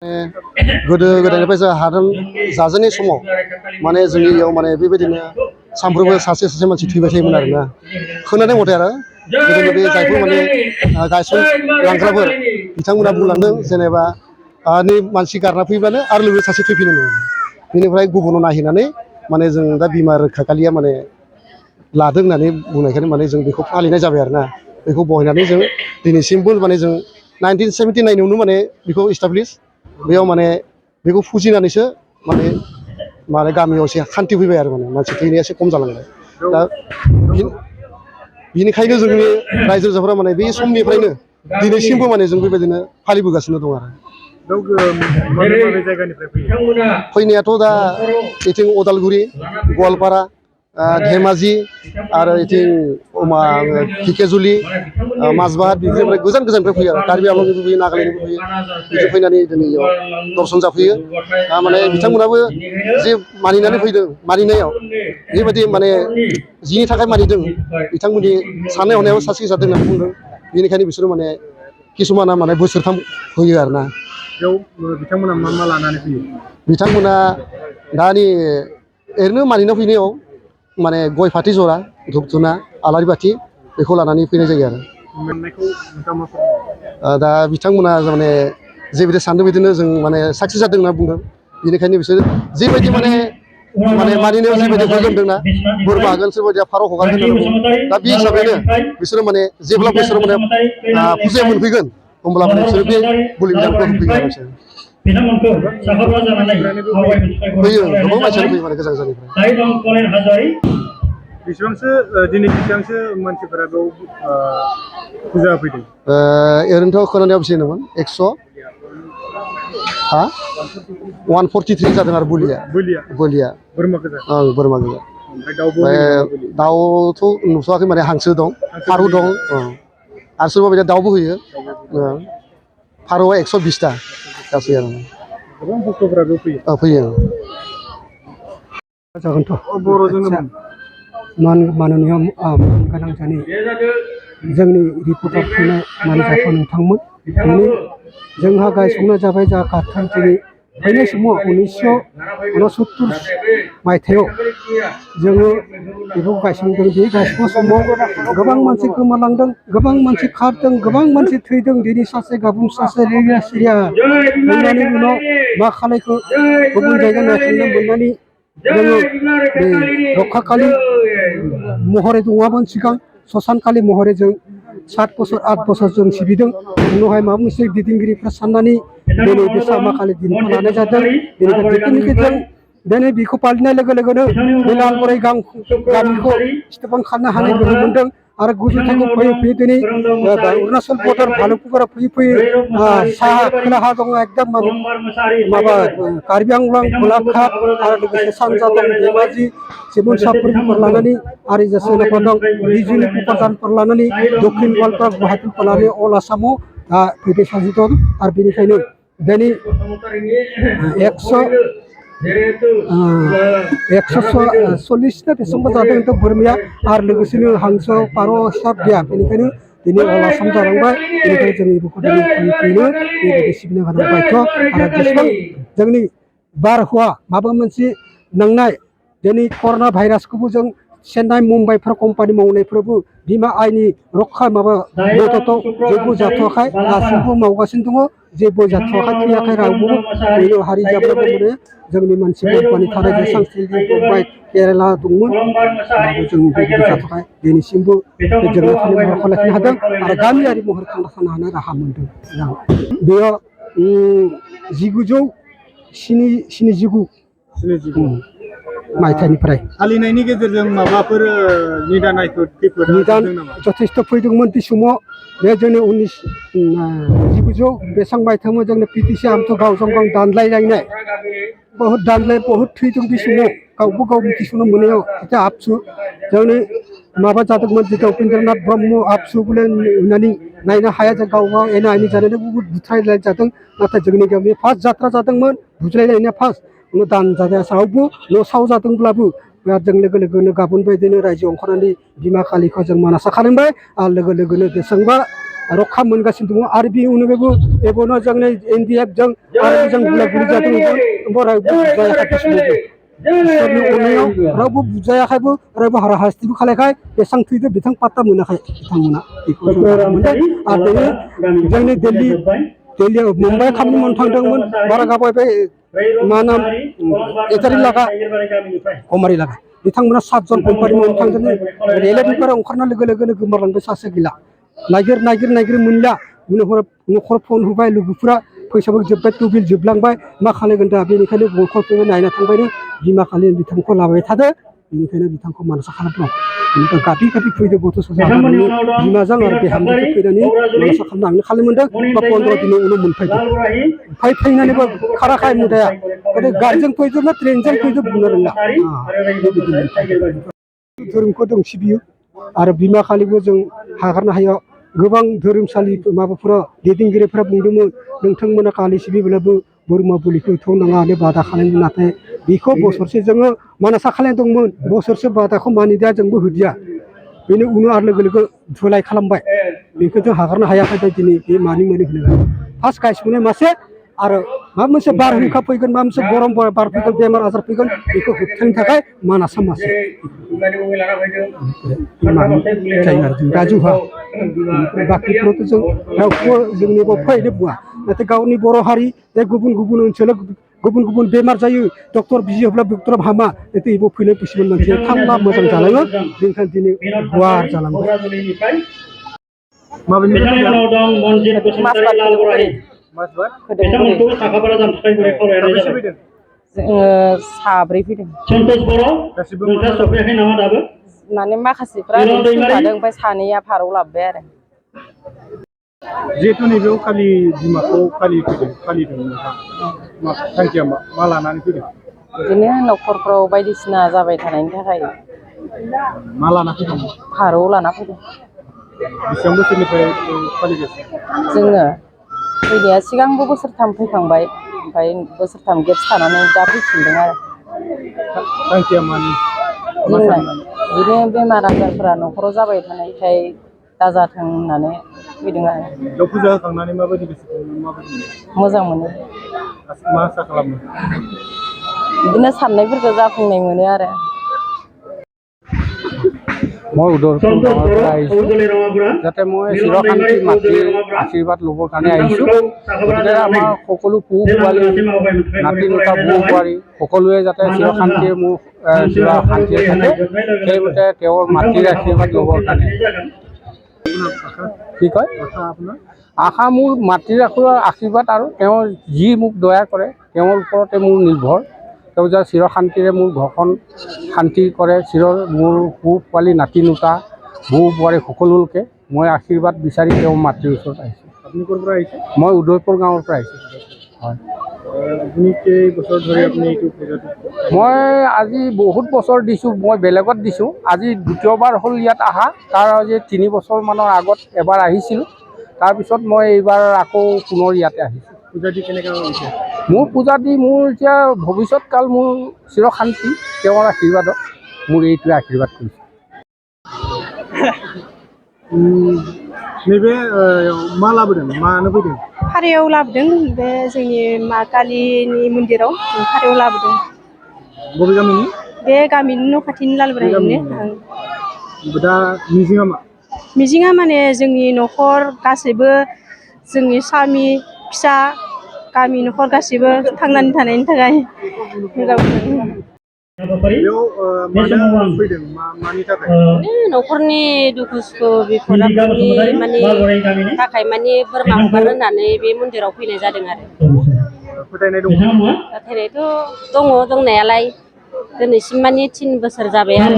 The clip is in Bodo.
गोदो गोदायनिफ्राय जों हादान जाजेननाय समाव माने जोंनियाव माने बेबायदिनो सानफ्रोमबो सासे सासे मानसि थैबाय थायोमोन आरोना खोनानाय मथे आरो गोदोनि बे जायफोर माने गायसनलांग्राफोर बिथांमोना बुंलांदों जेनेबा नै मानसि गारना फैब्लानो आरो लोगो सासे थैफिनो बेनिफ्राय गुबुनाव नायहैनानै माने जों दा बिमा रोखाखालिया माने लादों होननानै बुंनायखायनो माने जों बेखौ फालिनाय जाबाय आरोना बेखौ बहायनानै जों दिनैसिमबो माने जों 1979 माने बेखौ इस्टाब्लिश बेयाव माने बेखौ फुजिनानैसो माने माने गामियाव एसे खान्थि फैबाय आरो माने मानसि थैनाया एसे खम जालांबाय दा बिनिखायनो जोंनि रायजो राजाफोरा माने बे समनिफ्रायनो दिनैसिमबो माने जों बेबायदिनो फालिबोगासिनो दं आरो फैनायाथ' दा बिथिं उदालगुरि गवालपारा धेमाजि आरो बिथिं ढेकियाजुलि माजबात बेनिफ्राय गोजान गोजाननिफ्राय फैयो आरो कार्बि आंलंनिबो फैयो नागालेण्डनिबो फैयो बिदि फैनानै दिनै इयाव दर्शन जाफैयो माने बिथांमोनाबो जे मानिनानै फैदों मानिनायाव बेबायदि माने जिनि थाखाय मानिदों बिथांमोननि साननाय हनायाव सासे जादों होननानै बुंदों बेनिखायनो बिसोरो माने किसुमाना माने बोसोरथाम होयो आरोना बिथांमोना मा मा लानानै फैयो बिथांमोना दानि ओरैनो मानिना फैनायाव माने गय फाथै जरा धुप धुना आलारि बाथि बेखौ लानानै फैनाय जायो आरो दा बिथांमोना माने जेबायदि सानदों बिदिनो जों माने साक्सेस जादों होनना बुंदों बेनिखायनो बिसोर जेबायदि माने मानिनायाव जेबायदि होगोनदोंना बोरमा होगोन सोरबा बायदिया फारौ हगारगोन होनना बुङो दा बे हिसाबैनो बिसोरो माने जेब्ला बोसोराव माने फुजाया मोनफैगोन होमब्ला माने बिसोरो बे बोलि बिधानखौ होफैयो आरो बिसोर फैयो गोबां मानसियानो फैयो माने गोजान गोजाननिफ्राय बेसेबांसो दिनै बेसेबांसो मानसिफोरा बेयाव फुजा होफैदों ओरैनोथ' खोनानायाव बेसेनोमोन 143 जादों आरो बोलिया बोरमा गोजा बोरमा गोजा दाउथ' नुथ'वाखै माने हांसो दं फारौ दं आरो सोरबा बायदिया दाउबो होयो फारौआ 120टा गासै आरो गोबां भक्तफोरा बेयाव फैयो जागोनथ' बर'जोंनो माननीय गोनां जानि जोंनि रिपर्टार फैनाय मानजाथाव नोंथांमोन दिनै जोंहा गायसंनाय जाबाय जा गाथोन दिनै फैनाय समाव 1969 मायथाइयाव जोङो बेखौ गायसंदों बे गायसंनाय समाव गोबां मानसि गोमालांदों गोबां मानसि खारदों गोबां मानसि थैदों दिनै सासे गाबोन सासे रेलिया सिरिया मोननानै उनाव मा खालायखो गुबुन जायगा नायखांनो मोननानै जोङो बे रक्षाखालि महरै दङामोन सिगां ससानखालि महरै जों 7 बोसोर 8 बोसोर जों सिबिदों उनावहाय माबा मोनसे दैदेनगिरिफ्रा साननानै दिनै बे सामाखालि दिनखौ लानाय जादों बेनिफ्राय जिथुनिखि जों दिनै बेखौ फालिनाय लोगो लोगोनो बे लालगराय गामिखौ स्टेफान खालामनो हानाय गोहो मोन्दों आरो गोजौ थाखोआव फैयै फैयै दिनै अरुणाचल बर्डार भालुकफोरा फैयै फैयै साहा खोलाहा दङ एकदम माबा कार्बि आंलं गलाघाट आरो लोगोसे सानजा दं धेमाजि सिमोनसापुरिफोर लानानै आरो सोनाबहा दं बिजुलि क'क्राझारफोर लानानै दक्षिण गवालपारा गुवाहाटीफोर लानानै अल आसामाव दा फैबाय थादों आरो बेनिखायनो दिनै 140टा बेसेबांबा जादों थ' बोरमाया आरो लोगोसेनो हांसो फारौ सब गैया बेनिखायनो दिनै अल आसाम जालांबाय बेनिखायनो जोंनि बेखौ दिनै फैनो बेबायदि सिबिनो गोनां बायथ' आरो जेसेबां जोंनि बारहावा माबा मोनसे नांनाय दिनै कर'ना भाइरासखौबो जों चेन्नाइ मुम्बाइफ्राव कम्पानि मावनायफ्रावबो बिमा आइनि रक्षा माबा मददआव जेबो जाथ'वाखै दासिमबो मावगासिनो दङ जेबो जाथ'वाखै थैयाखै रावबो बेनो हारि जाब्लाबो मोनो जोंनि मानसि कम्पानि थानाय जेसां दिल्ली मुम्बाइ केरेला दंमोन होमबाबो जों बेबायदि जाथ'वाखै दिनैसिमबो जोङो महरखौ लाखिनो हादों आरो गामियारि महर थांना थानो हानाय राहा मोन्दों बेयाव 1979 मायथाइनिफ्राय फालिनायनि गेजेरजों माबाफोर निदान जथेस्थ' फैदोंमोन बे समाव बे जोंनि 19 बेसेबां मायथाइयाव जोंनि पिटिसि आमथ' गावजों गाव दानलायलायनाय बहुत थैदों बे समाव गावबो गाव मिथिस'नो मोनैयाव जिथु आबसु जोंनि माबा जादोंमोन जितु उपेन्द्रनाथ ब्रह्म आबसु बोले होननानै नायनो हाया जों गाव गाव एना एनि जानानै बुहुद बुथारलायनाय जादों नाथाय जोंनि गामियाव फार्स्ट जात्रा जादोंमोन बुज्लायलायनाया फार्स्ट उनाव दान जानाया सायावबो उनाव साव जादोंब्लाबो जों लोगो लोगोनो गाबोन बायदिनो रायजो ओंखारनानै बिमा कालिखौ जों मानासा खालामबाय आरो लोगो लोगोनो बेसेबांबा रखा मोनगासिनो दङ आरो बिनि उनावबो एबनो जोंनि एनडिएफ जों आरो जों गुला गुलि जादों बोराय बुजायाखै इसोरनि अननायाव रावबो बुजायाखैबो रावबो हारा हास्तिबो खालायखाय बेसां थैदो बिथां पात्ता मोनाखै बिथांमोना बेखौ मोनदों आरो जोंनि दिल्लीयाव मुम्बाइ खामानि मावनो थांदोंमोन बारा गाबाय बे मा नाम एटारि लागा कमारि लागा बिथांमोना 7 जन कम्पानि मावनो थांदोंमोन रेलवेनिफ्राय ओंखारना लोगो लोगोनो गोमालांबाय सासे गैला नागिर मोनला न'खर फन होबाय लोगोफोरा फैसाबो जोब्बाय टुबिल जोबलांबाय मा खालायगोन दा बेनिखायनो गंखौ नायना थांबायनो बिमा खालि बिथांखौ लाबाय थादो बेनिखायनो बिथांखौ मानसा खालामदों बेनिफ्राय गाबि फैदो गथ' साजानि बिमाजों आरो बिहामजोखौ फैनानै मानसा खालामनो आंनो खालि मोनदों बा 15 दिननि उनाव मोनफैदों फैनानैबो खाराखाय मुदाया गथे गारिजों फैदो ना ट्रेनजों फैदो बुंनो रोंला धोरोमखौ जों सिबियो आरो बिमा खालिबो जों हागारनो हायो गोबां धोरोमसालि माबाफोरा दैदेनगिरिफोरा बुंदोंमोन नोंथांमोना कालि सिबिब्लाबो बोरमा बुलिखौ थौनाङा होननानै बादा खालामदों नाथाय बेखौ बोसोरसे जोङो मानसा खालामदोंमोन बोसोरसे बादाखौ मानिदिया जोंबो होदिया बेनि उनाव आरो लोगो लोगो धुलाय खालामबाय बेखौ जों हागारनो हायाखै दिनै बे मानि होनो फार्स्ट गायसंनाय मासे आरो माबा मोनसे बारहुंखा फैगोन माबा मोनसे गरम बार फैगोन बेमार आजार फैगोन बेखौ होबथानो थाखाय मानासा मासे जायो आरो जों राजुहा बाखिफ्रावथ' जों रावखौबो जोंनिबो फैनो बुङा नाथाय गावनि बर' हारि जे गुबुन ओनसोलाव गुबुन बेमार जायो डक्टर बिजि होब्ला डक्टर हामा बेबो फैनाय किसुमान मानसिया थांना मोजां जालाङो बेनिखायनो दिनै गुवार जालांबाय साब्रै फैदों माने माखासेफ्रा फैखादों ओमफ्राय सानैया भाराव लाबोबाय आरो जिहेतु नैबेयाव खालि बिमाखौ फालिदों मा थांखिया मा लानानै फैदों बिदिनो न'खरफ्राव बायदिसिना जाबाय थानायनि थाखाय मा लाना फैदों भाराव लाना फैदों बेसेबां बोसोरनिफ्राय फालिगासिनो जोङो फैनाया सिगांबो बोसोरथाम फैखांबाय ओमफ्राय बोसोरथाम गेप्स थानानै दा फैफिनदों आरो थांखिया मानि जोंना बिदिनो बेमार आजारफोरा न'खराव जाबाय थानायखाय दाजाथों होननानै फैदों आरो बेयाव फुजा होखांनानै माबायदि गोसोखौ माबायदि मोजां मोनो मा आसा खालामो बिदिनो साननायफोरखौ जाफुंनाय मोनो आरो মই উদয়পুৰ গাঁৱৰ পৰা আহিছোঁ যাতে মই চিৰশান্তি মাতৃৰ আশীৰ্বাদ ল'বৰ কাৰণে আহিছোঁ গতিকে আমাৰ সকলো পুহ পোৱালি নাতি দুটা বৌ বোৱাৰী সকলোৱে যাতে চিৰশান্তিৰে মোৰ চিৰশান্তিৰে থাকে সেইমতে তেওঁৰ মাতৃৰ আশীৰ্বাদ ল'বৰ কাৰণে কি কয় আশা মোৰ মাতৃৰ আশীৰ্বাদ আৰু তেওঁ যি মোক দয়া কৰে তেওঁৰ ওপৰতে মোৰ নিৰ্ভৰ তেওঁ যে চিৰশান্তিৰে মোৰ ঘৰখন শান্তি কৰে মোৰ সু পোৱালি নাতি নোতা বৌ বোৱাৰী সকলোকে মই আশীৰ্বাদ বিচাৰি তেওঁৰ মাতৃৰ ওচৰত আহিছোঁ আপুনি ক'ৰ পৰা আহিছে মই উদয়পুৰ গাঁৱৰ পৰা আহিছোঁ হয় আপুনি কেইবছৰ ধৰি আপুনি এইটো পূজাটো মই আজি বহুত বছৰ দিছোঁ মই বেলেগত দিছোঁ আজি দ্বিতীয়বাৰ হ'ল ইয়াত অহা তাৰ আজি 3 বছৰমানৰ আগত এবাৰ আহিছিলোঁ তাৰপিছত মই এইবাৰ আকৌ পুনৰ ইয়াতে আহিছোঁ পূজা দি কেনেকৈ হৈছে মোৰ পূজা দি মোৰ এতিয়া ভৱিষ্যতকাল মোৰ চিৰশান্তি তেওঁৰ আশীৰ্বাদত মোৰ এইটোৱে আশীৰ্বাদ কৰিছে नैबे मा लाबोदों मानो फैदों भारायाव लाबोदों बे जोंनि मा कालिनि मन्दिराव भारायाव लाबोदों बबे गामिनि बे गामिनि न' खाथिनि लालबरायनो दा मिजिङा मा मिजिङा माने जोंनि न'खर गासैबो जोंनि स्वामि फिसा गामि न'खर गासैबो थांनानै थानायनि थाखाय न'खरनि दुखु सुखु बिफद आफोदनि माने थाखाय माने बोरमा हगारनो होननानै बे मन्दिराव फैनाय जादों आरो फोथायनायथ' दङ दंनायालाय दिनैसिम माने 3 बोसोर जाबाय आरो